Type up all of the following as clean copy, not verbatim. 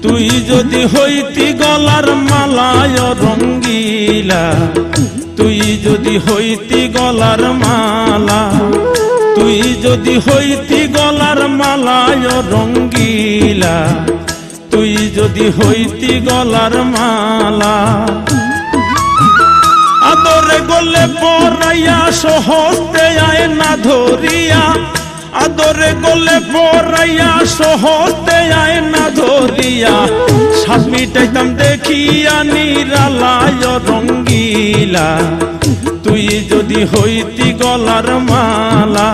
তুই যদি হইতি গলার মালায় রঙ্গিলা, তুই যদি হইতি গলার মালা, তুই যদি হইতি গলার মালায় রঙ্গিলা, তুই যদি হইতি গলার মালা। আদরে গলে পরাইয়া সহজতে আয়না ধরিয়া, আদরে গলে পরাইয়া সহজতে আয়না ধরিয়া, সাত মিটাইতাম দেখিয়া নিরালায় রঙ্গিলা, তুই যদি হইতি গলার মালা।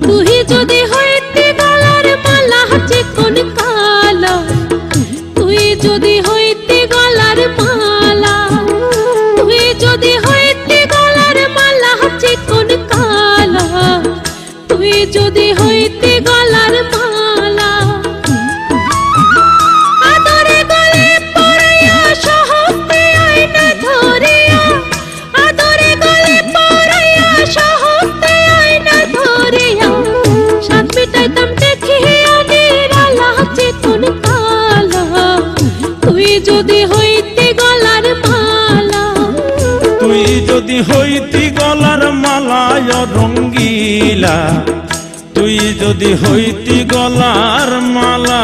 তুই যদি হইতি গলার মালা চিকন কালা, তুই যদি হইতি গলার মালা, তুই যদি হইতি গলার মালা চিকন কালা, তুই যদি হইতি গলার মালা। আদরে গলে পরাইয়া সহজতে আয়না ধরিয়া, আদরে গলে পরাইয়া সহজতে আয়না ধরিয়া, সাত মিটাইতাম দেখিয়া নিরালা চিকন কালা, তুই যদি হইতি গলার মালা। তুই যদি হইতি গলার মালায় রঙ্গিলা, তুই যদি হইতি গলার মালা।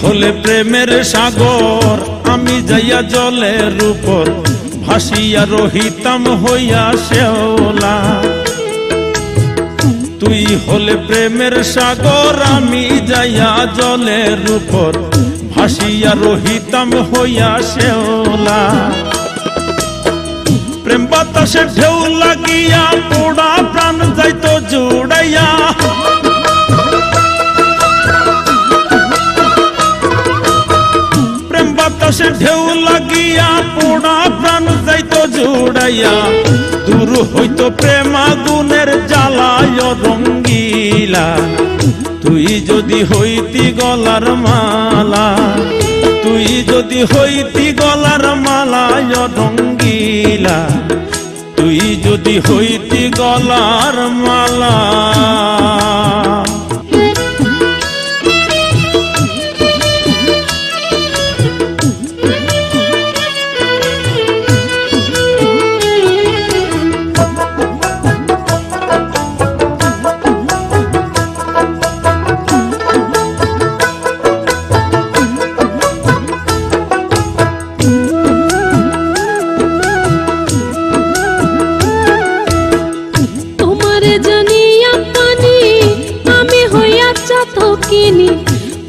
হলে প্রেমের সাগর, আমি যাইয়া জলের উপর ভাসিয়া রহিতাম হইয়া শেওলা। তুই হলে প্রেমের সাগর, আমি যাইয়া জলের উপর ভাসিয়া রহিতাম হইয়া শেওলা। প্রেম বাতাসে ঢেউ লাগিয়া পোড়া প্রাণ যাইতো জুড়াইয়া, বাতাসে ঢেউ লাগিয়া পোড়া প্রাণ যাইতো জুড়াইয়া, দূর হইতো প্রেম আগুনের জ্বালায় রঙ্গিলা, তুই যদি হইতি গলার মালা। তুই যদি হইতি গলার মালায় রঙ্গিলা, তুই যদি হইতি গলার মালা।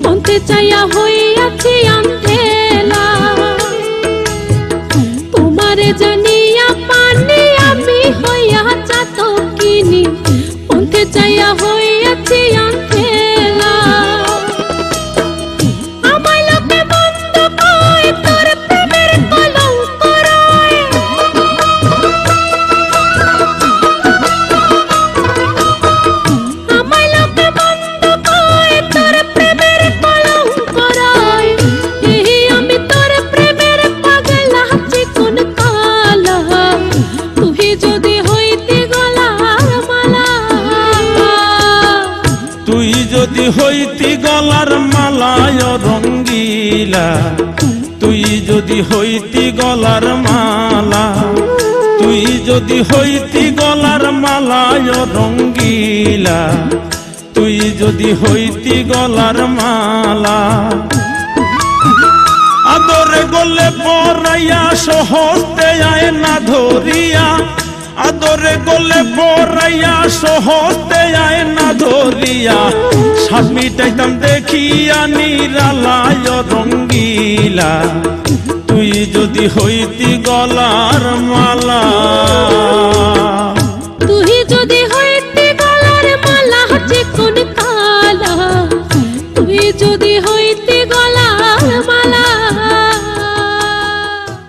মনতে চাইয়া হইয়াছি আন্ধেলা, তোমারে জানিয়া পানি আমি হইয়া চাতকিনি, মনতে চাইয়া হইয়াছি আন্ধেলা। আমায় লোকে মন্দ কয়, তোর প্রেমের কলঙ্ক রয়, আমায় লোকে মন্দ কয়, তোর প্রেমের কলঙ্ক রয়। আমি তোর প্রেমের পাগলা চিকন কালা, তুই যদি হইতি গলার মালা। তুই যদি হইতি গলার মালায় রঙ্গিলা, তুই যদি হইতি গলার মালা, তুই যদি হইতি গলার মালায় রঙ্গিলা, তুই যদি হইতি গলার মালা। আদরে গলে পরাইয়া সহজতে আয়না ধরিয়া, আদরে গলে পরাইয়া সহজতে আয়না ধরিয়া, সাত মিটাইতাম দেখিয়া নিরালায় রঙ্গিলা, তুই যদি হইতি গলার মালা। তুই যদি হইতি গলার মালা চিকন কালা, তুই যদি হইতে